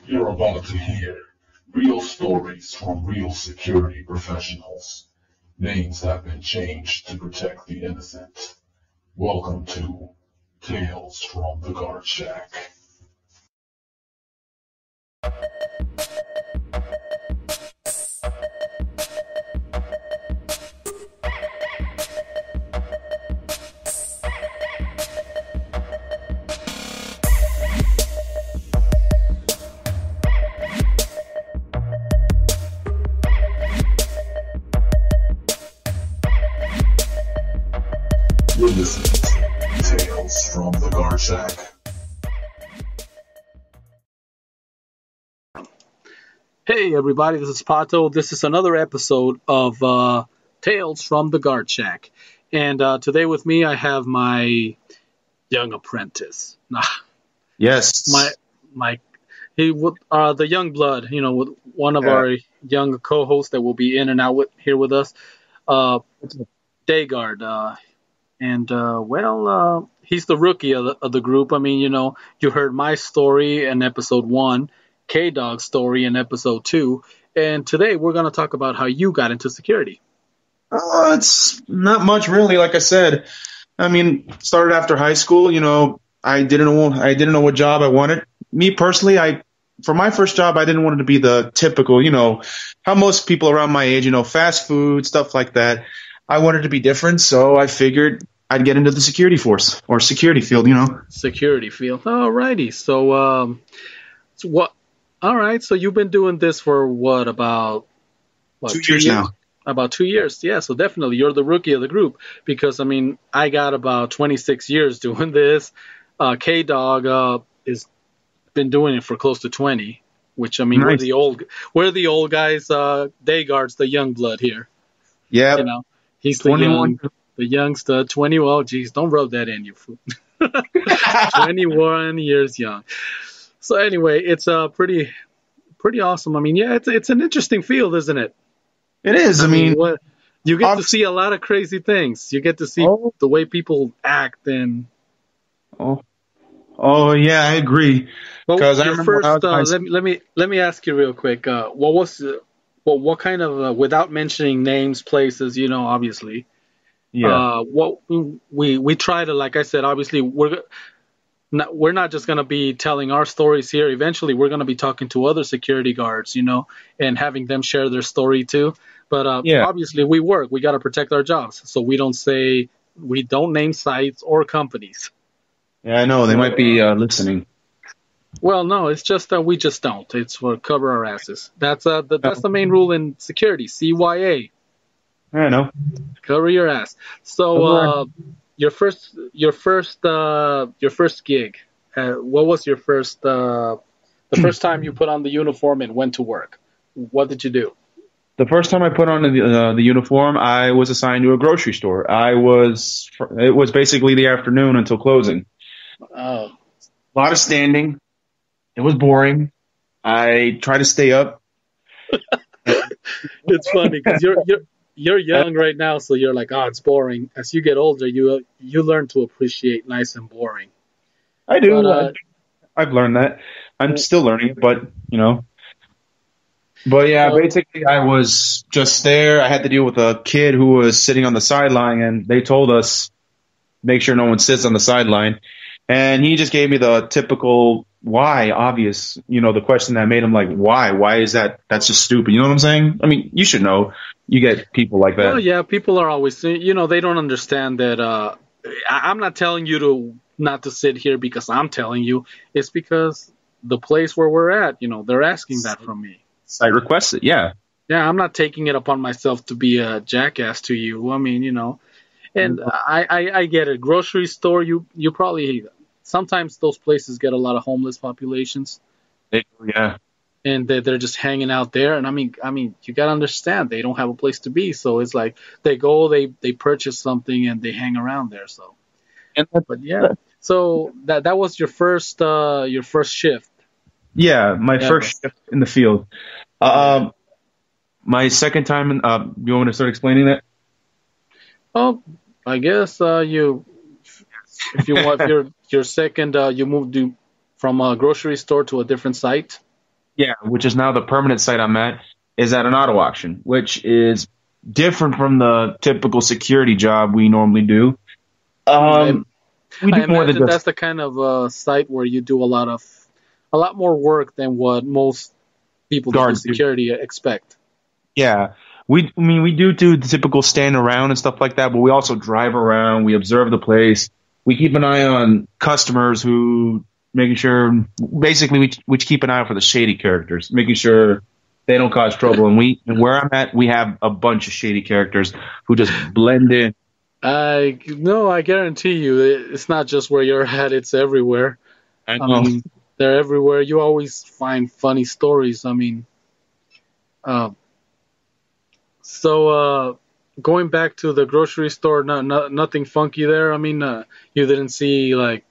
You're about to hear real stories from real security professionals. Names have been changed to protect the innocent. Welcome to Tales from the Guard Shack. You're listening to Tales from the Guard Shack. Hey everybody, this is Pato. This is another episode of Tales from the Guard Shack. And today with me I have my young apprentice. Yes. The young blood, with one of our young co-hosts that will be in and out here with us, Dayguard. He's the rookie of the group. I mean, you heard my story in episode 1, K-Dog's story in episode 2, and today we're going to talk about how you got into security. It's not much really, like I said. I mean, started after high school, I didn't know what job I wanted. Me personally, for my first job, I didn't want it to be the typical, how most people around my age, fast food, stuff like that. I wanted to be different, so I figured I'd get into the security force or security field, Security field. Alrighty. So what? All right. So you've been doing this for about 2 years now. About 2 years. Yeah. So definitely you're the rookie of the group because, I mean, I got about 26 years doing this. K-Dog is been doing it for close to 20, which, I mean, Nice. we're the old guys. Dayguard's the young blood here. Yeah. He's 21. the youngster, 20. Well, geez, don't rub that in, you fool. 21 years young. So anyway, it's pretty awesome. I mean, yeah, it's an interesting field, isn't it? It is. I mean, you get to see a lot of crazy things. You get to see the way people act and. Oh yeah, I agree. Well, Because I your remember first. when I was Let me ask you real quick. What kind of without mentioning names, places, obviously. yeah. What we try to, like I said, obviously we're not just going to be telling our stories here. Eventually, we're going to be talking to other security guards, and having them share their story too. But obviously, we got to protect our jobs, so we don't name sites or companies. Yeah, I know they might be listening. Well, no, it's just that we just don't. It's for cover our asses. That's the main rule in security. CYA. I know. Cover your ass. So, your first gig. What was your first? The first time you put on the uniform and went to work. What did you do? The first time I put on the uniform, I was assigned to a grocery store. It was basically the afternoon until closing. Oh, A lot of standing. It was boring. I tried to stay up. it's funny because you're young right now, so you're like, it's boring. As you get older, you learn to appreciate nice and boring. I do. But, I've learned that. I'm still learning it, but But yeah, basically I was just there. I had to deal with a kid who was sitting on the sideline, and they told us make sure no one sits on the sideline. And he just gave me the typical why, obvious, the question that made him like, why? Why is that? That's just stupid. You know what I'm saying? I mean, you should know. You get people like that. Well, yeah, people are always, they don't understand that. I'm not telling you not to sit here because I'm telling you. It's because the place where we're at, they're asking that from me. I request it, yeah. Yeah, I'm not taking it upon myself to be a jackass to you. I mean, and I get it. Grocery store, you probably, sometimes those places get a lot of homeless populations. Yeah. And they're just hanging out there. And I mean, you got to understand, they don't have a place to be. So it's like they go, they purchase something and they hang around there. So, but yeah, so that was your first shift. Yeah, my first shift in the field. My second time, you want me to start explaining that? Oh, I guess if you want your second, you moved from a grocery store to a different site. Yeah, which is now the permanent site I'm at, is at an auto auction, which is different from the typical security job we normally do. I, We I do more than imagine just that's the kind of site where you do a lot more work than what most people that do guards do. security expect. Yeah. I mean, we do the typical stand around and stuff like that, but we also drive around. We observe the place. We keep an eye on customers who making sure, basically, we keep an eye out for the shady characters, making sure they don't cause trouble. And where I'm at, we have a bunch of shady characters who just blend in. I guarantee you, it's not just where you're at; it's everywhere. I I know. mean, they're everywhere. You always find funny stories. I mean, uh, so going back to the grocery store, nothing funky there. I mean, you didn't see like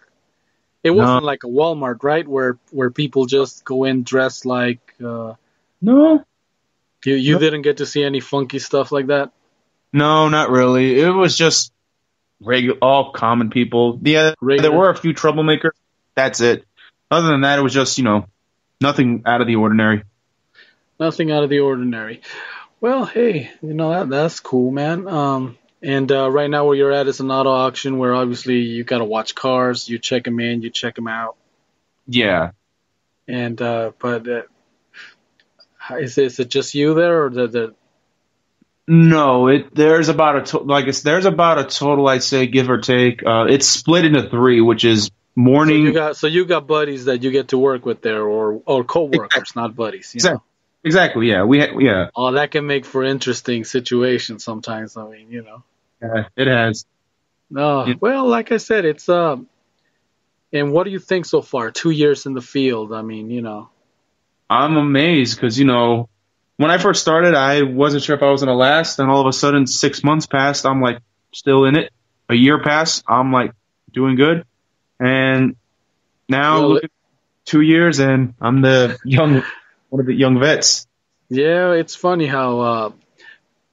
it No, wasn't like a Walmart, right? Where people just go in dressed like. no, You no, didn't get to see any funky stuff like that. no, not really. It was just all common people. Yeah, there Regular, were a few troublemakers. That's it. Other than that, it was just, nothing out of the ordinary. nothing out of the ordinary. Well, hey, that's cool, man. And right now where you're at is an auto auction where obviously you got to watch cars, you check them in, you check them out, Yeah. and but is it just you there or the No, there's about a total, I'd say, give or take. It's split into three, which is morning. so you got buddies that you get to work with there or co-workers, not buddies, Exactly. Exactly. Yeah. Yeah. Oh, that can make for interesting situations sometimes. I mean, Yeah, it has. No, Yeah. well, like I said, it's and what do you think so far? 2 years in the field. I mean, I'm amazed because, when I first started, I wasn't sure if I was going to last. And all of a sudden, 6 months passed. I'm like, still in it. A year passed. I'm like, doing good. And now well, look at 2 years and I'm one of the young vets. yeah, it's funny how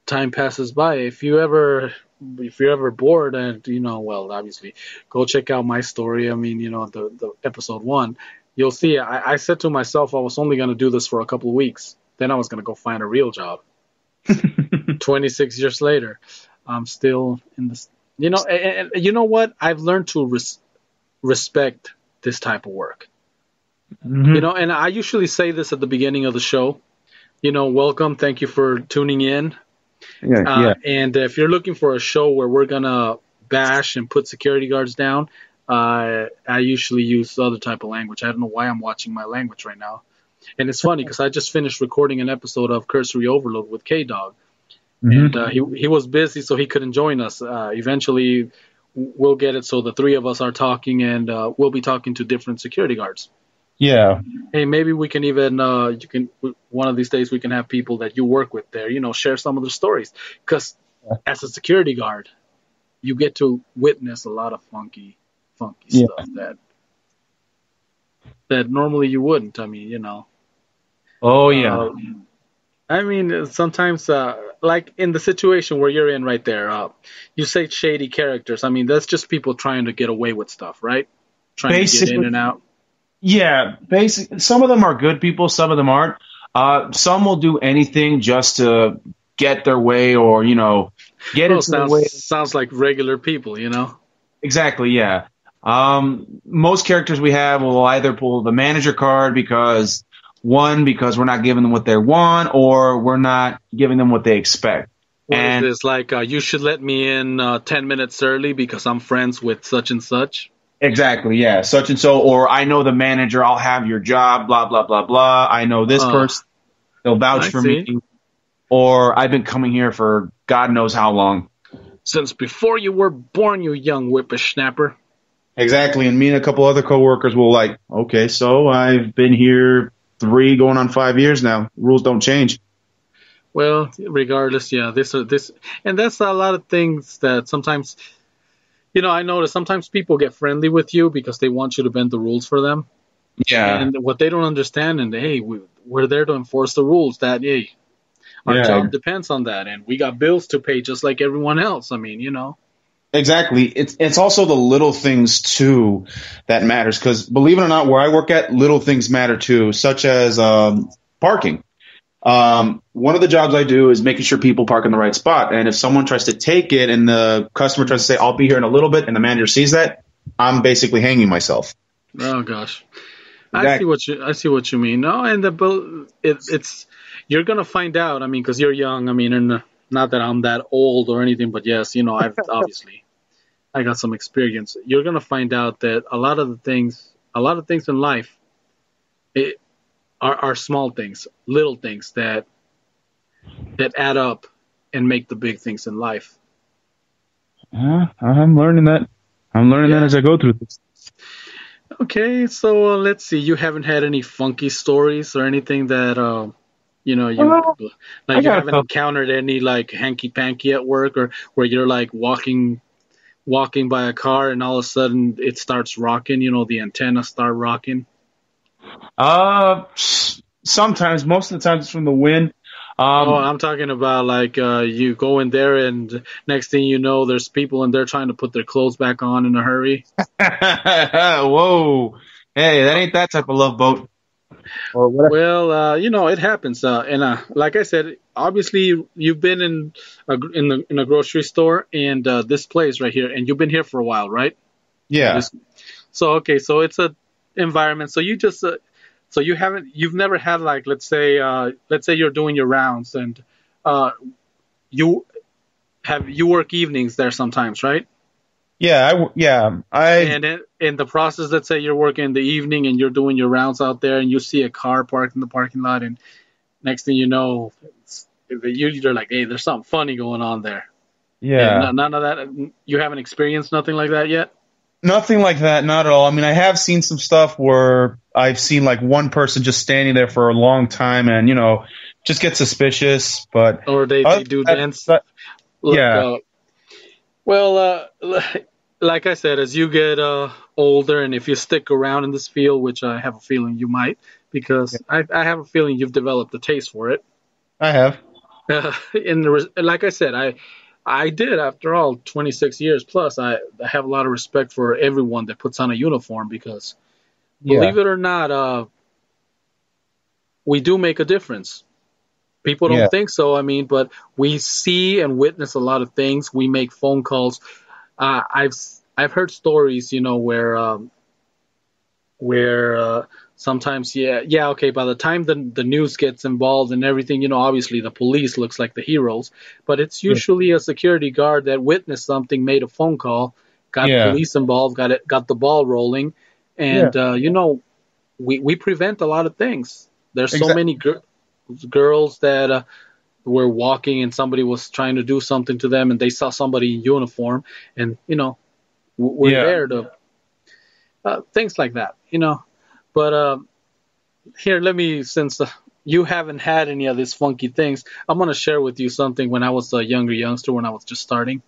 time passes by. If you're ever bored and well, obviously, go check out my story. I mean, the episode 1, you'll see. I said to myself I was only going to do this for a couple of weeks. Then I was going to go find a real job. 26 years later, I'm still in this. And you know what? I've learned to respect this type of work. Hmm. And I usually say this at the beginning of the show. Welcome, thank you for tuning in. Yeah. Yeah. And if you're looking for a show where we're gonna bash and put security guards down, I usually use other type of language. I don't know why I'm watching my language right now. And it's funny because I just finished recording an episode of Cursory Overload with K-Dog. Hmm. And he was busy, so he couldn't join us. Eventually, we'll get it so the three of us are talking, and we'll be talking to different security guards. Yeah. Hey, maybe we can even one of these days we can have people that you work with there, share some of their stories. Because as a security guard, you get to witness a lot of funky Yeah. stuff that normally you wouldn't. I mean, Oh, yeah. I mean, sometimes, like in the situation where you're in right there, you say shady characters. I mean, that's just people trying to get away with stuff, right? Trying to get in Basically, and out. yeah. Basically, some of them are good people, some of them aren't. Some will do anything just to get their way or, get Well, into the way. sounds like regular people. Exactly, yeah. Most characters we have will either pull the manager card because we're not giving them what they want, or we're not giving them what they expect. What is And this like? You should let me in 10 minutes early because I'm friends with such and such. exactly, yeah, such and so, or I know the manager, I'll have your job, blah, blah, blah, blah. I know this person, they'll vouch I for see. me. Or I've been coming here for God knows how long. Since before you were born, you young whippersnapper. Exactly, and me and a couple other coworkers will like, okay, so I've been here 3 going on 5 years now. Rules don't change. Well, regardless, yeah, this, and that's a lot of things that sometimes, I notice sometimes people get friendly with you because they want you to bend the rules for them. Yeah, And what they don't understand, and hey, we're there to enforce the rules. That hey, our yeah, job depends on that, and we got bills to pay just like everyone else. I mean, Exactly. It's also the little things too that matters. Because believe it or not, where I work at, little things matter too, such as parking. One of the jobs I do is making sure people park in the right spot. And if someone tries to take it and the customer tries to say, "I'll be here in a little bit," and the manager sees that, I'm basically hanging myself. Oh gosh. Exactly. I see what you mean. No, and it's you're gonna find out. I mean, because you're young. I mean, and not that I'm that old or anything, but yes, I've obviously I got some experience. You're gonna find out that a lot of things in life, it, are small things, little things that add up and make the big things in life. I'm learning that. I'm learning that Yeah. as I go through this. Okay, so let's see. You haven't had any funky stories or anything that you Well, I like you got a haven't couple. encountered any like hanky panky at work or where you're like walking by a car and all of a sudden it starts rocking, the antenna start rocking. Uh, Sometimes, most of the time, it's from the wind. Oh, Um, I'm talking about like you go in there and next thing you know there's people in there trying to put their clothes back on in a hurry. whoa, hey, that ain't that type of love boat or whatever. Well, it happens. And like I said, obviously you've been in a grocery store and this place right here, and you've been here for a while, right? Yeah, This so okay, so it's a environment. So you just so you've never had like let's say you're doing your rounds and uh, you you work evenings there sometimes, right? I And in the process, let's say you're working in the evening and you're doing your rounds out there, and you see a car parked in the parking lot, and next thing you know, you're like, hey, there's something funny going on there. And yeah. none of that, you haven't experienced nothing like that yet? Nothing like that, not at all. I mean, I have seen some stuff where I've seen like one person just standing there for a long time and, just get suspicious. But Or they other do than dance? that, Look, yeah, well, like I said, as you get older and if you stick around in this field, which I have a feeling you might, yeah, because I have a feeling you've developed a taste for it. I have. Like I said, I did after all 26 years plus. I have a lot of respect for everyone that puts on a uniform because Yeah, believe it or not, we do make a difference. People yeah, don't think so. I mean, but we see and witness a lot of things. We make phone calls. I've heard stories, where sometimes okay, by the time the news gets involved and everything, obviously the police looks like the heroes, but it's yeah, usually a security guard that witnessed something, made a phone call, got yeah, police involved, got the ball rolling, yeah. and we prevent a lot of things. There's so Exactly. many girls that were walking and somebody was trying to do something to them and they saw somebody in uniform, and we're Yeah. there to things like that. But here, let me, since you haven't had any of these funky things, I'm going to share with you something when I was a younger youngster, when I was just starting.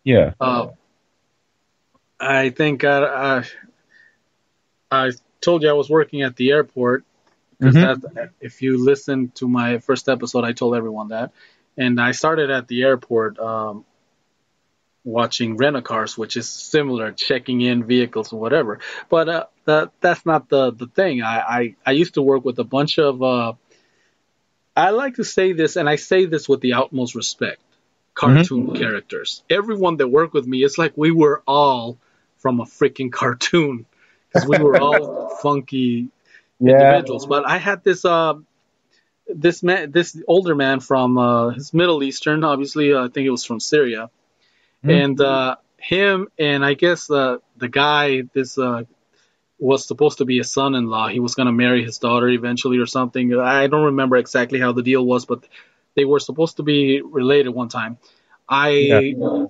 Yeah. Uh, I think I told you I was working at the airport because Mm-hmm. if you listen to my first episode, I told everyone that. And I started at the airport watching rent-a-cars, which is similar, checking in vehicles or whatever. But that's not the thing. I used to work with a bunch of I like to say this, and I say this with the utmost respect, Mm-hmm. cartoon characters. Everyone that worked with me, it's like we were all from a freaking cartoon because we were all funky Yeah. individuals. But I had this older man from his Middle Eastern, obviously, I think it was from Syria, Mm-hmm. and him and I guess the guy this was supposed to be a son-in-law. He was going to marry his daughter eventually or something. I don't remember exactly how the deal was, but they were supposed to be related one time. Yeah. I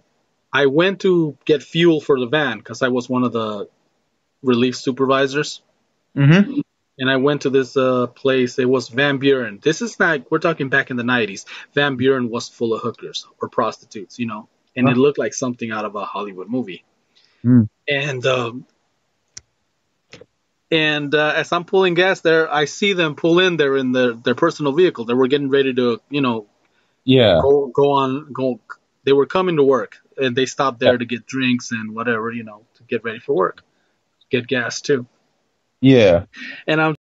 I went to get fuel for the van because I was one of the relief supervisors, Mm-hmm. and I went to this place. It was Van Buren. This is not. We're talking back in the '90s. Van Buren was full of hookers or prostitutes, and it Huh? looked like something out of a Hollywood movie. Mm. And as I'm pulling gas there, I see them pull in there in their personal vehicle. They were getting ready to, Yeah. go on, go. They were coming to work, and they stopped there to get drinks and whatever, to get ready for work, get gas too. Yeah. And I'm